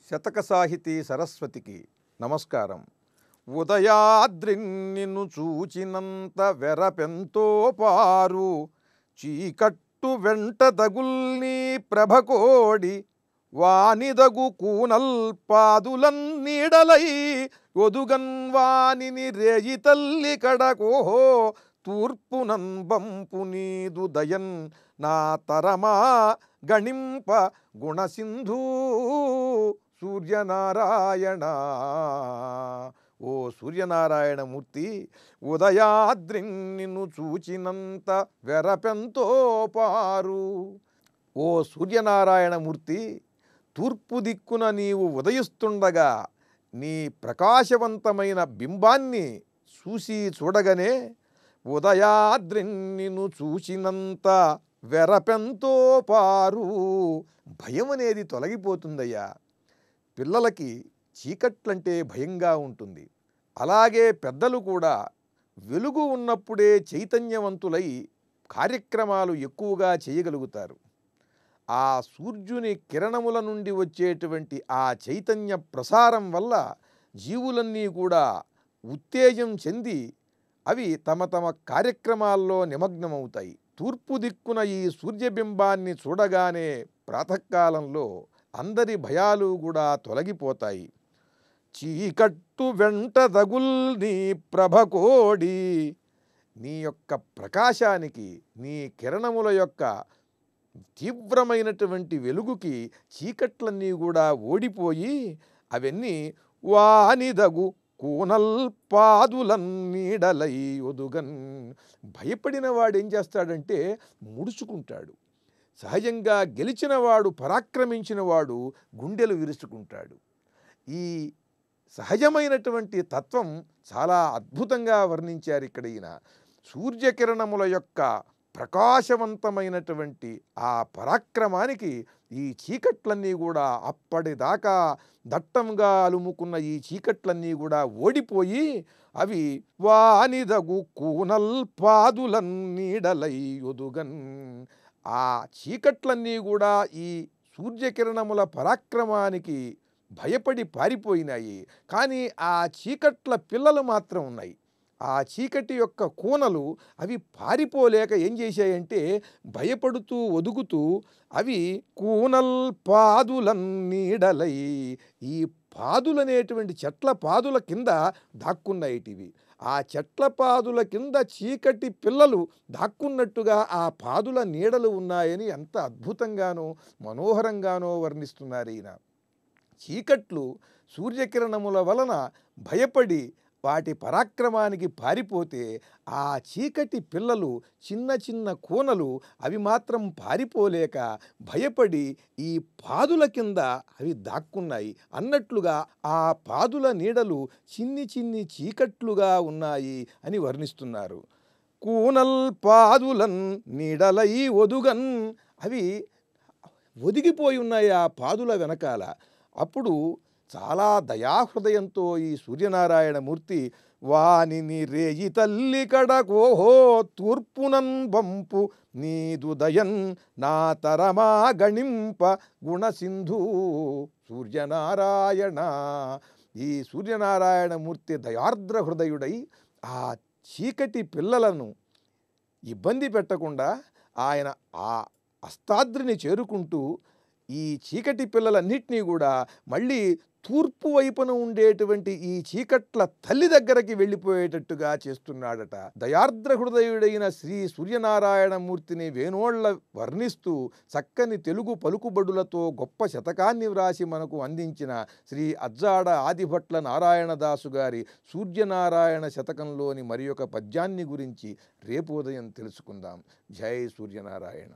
శతక సాహితీ సరస్వతికి నమస్కారం. ఉదయాద్రి నిన్ను చూచినంత వెరపెంతో పారు, చీకట్టు వెంట తగుల్ని ప్రభకోడి, వానిదగు కూనల్ పాదులన్ నీడలై ఒదుగన్ వానిని రేయి తల్లి కడకోహో, తూర్పునన్ బంపు నీదు దయన్ నా తరమా గణింప గుణసింధూ సూర్యనారాయణ. ఓ సూర్యనారాయణమూర్తి, ఉదయాద్రి నిన్ను చూచినంత వెరపెంతో పారు. ఓ సూర్యనారాయణమూర్తి, తూర్పు దిక్కున నీవు ఉదయిస్తుండగా నీ ప్రకాశవంతమైన బింబాన్ని చూడగానే ఉదయాద్రి నిన్ను చూచినంత వెరపెంతో పారు, భయం అనేది తొలగిపోతుందయ్యా. పిల్లలకి చీకట్లంటే భయంగా ఉంటుంది. అలాగే పెద్దలు కూడా వెలుగు ఉన్నప్పుడే చైతన్యవంతులై కార్యక్రమాలు ఎక్కువగా చేయగలుగుతారు. ఆ సూర్యుని కిరణముల నుండి వచ్చేటువంటి ఆ చైతన్య ప్రసారం వల్ల జీవులన్నీ కూడా ఉత్తేజం చెంది అవి తమ తమ కార్యక్రమాల్లో నిమగ్నమవుతాయి. తూర్పు దిక్కున ఈ సూర్యబింబాన్ని చూడగానే ప్రాతకాలంలో అందరి భయాలు కూడా తొలగిపోతాయి. చీకట్టు వెంట తగుల్ని ప్రభకోడి, నీ యొక్క ప్రకాశానికి, నీ కిరణముల యొక్క తీవ్రమైనటువంటి వెలుగుకి చీకట్లన్నీ కూడా ఓడిపోయి అవన్నీ వానిదగు కూనల్ పాదులన్ నీడలై ఒదుగన్. భయపడిన వాడు ఏం చేస్తాడంటే ముడుచుకుంటాడు. సహజంగా గెలిచినవాడు, పరాక్రమించిన వాడు గుండెలు విరుచుకుంటాడు. ఈ సహజమైనటువంటి తత్వం చాలా అద్భుతంగా వర్ణించారు ఇక్కడ ఈయన. సూర్యకిరణముల యొక్క ప్రకాశవంతమైనటువంటి ఆ పరాక్రమానికి ఈ చీకట్లన్నీ కూడా, అప్పటిదాకా దట్టంగా అలుముకున్న ఈ చీకట్లన్నీ కూడా ఓడిపోయి అవి వానిదగు కూనల్ పాదులన్ నీడలై ఒదుగన్. ఆ చీకట్లన్నీ కూడా ఈ సూర్యకిరణముల పరాక్రమానికి భయపడి పారిపోయినాయి. కానీ ఆ చీకట్ల పిల్లలు మాత్రం ఉన్నాయి. ఆ చీకటి యొక్క కూనలు అవి పారిపోలేక ఏం చేశాయంటే భయపడుతూ ఒదుగుతూ అవి కూనల్ పాదులన్ నీడలై, ఈ పాదులనేటువంటి చెట్ల పాదుల కింద దాక్కున్నాయిటివి. ఆ చెట్ల పాదుల కింద చీకటి పిల్లలు దాక్కున్నట్టుగా ఆ పాదుల నీడలు ఉన్నాయని ఎంత అద్భుతంగానో మనోహరంగానో వర్ణిస్తున్నారు ఈయన. చీకట్లు సూర్యకిరణముల వలన భయపడి వాటి పరాక్రమానికి పారిపోతే ఆ చీకటి పిల్లలు, చిన్న చిన్న కూనలు అవి మాత్రం పారిపోలేక భయపడి ఈ పాదుల కింద అవి దాక్కున్నాయి అన్నట్లుగా ఆ పాదుల నీడలు చిన్ని చిన్ని చీకట్లుగా ఉన్నాయి అని వర్ణిస్తున్నారు. కూనల్ పాదులన్ నీడలై ఒదుగన్, అవి ఒదిగిపోయి ఉన్నాయి ఆ పాదుల వెనకాల. అప్పుడు చాలా దయాహృదయంతో ఈ సూర్యనారాయణమూర్తి వానిని రేయి తల్లి కడకోహో, తూర్పునన్ బంపు నీదు దయన్ నా తరమా గణింప గుణసింధూ సూర్యనారాయణ. ఈ సూర్యనారాయణమూర్తి దయార్ద్ర హృదయుడై ఆ చీకటి పిల్లలను ఇబ్బంది పెట్టకుండా ఆయన ఆ అస్తాద్రిని చేరుకుంటూ ఈ చీకటి పిల్లలన్నింటినీ కూడా మళ్ళీ తూర్పు వైపున ఉండేటువంటి ఈ చీకట్ల తల్లి దగ్గరికి వెళ్ళిపోయేటట్టుగా చేస్తున్నాడట. దయార్ద్ర హృదయుడైన శ్రీ సూర్యనారాయణమూర్తిని వేణోళ్ల వర్ణిస్తూ చక్కని తెలుగు పలుకుబడులతో గొప్ప శతకాన్ని వ్రాసి మనకు అందించిన శ్రీ అజ్జాడ ఆదిభట్ల నారాయణదాసు గారి సూర్యనారాయణ శతకంలోని మరి ఒక పద్యాన్ని గురించి రేపు ఉదయం తెలుసుకుందాం. జై సూర్యనారాయణ.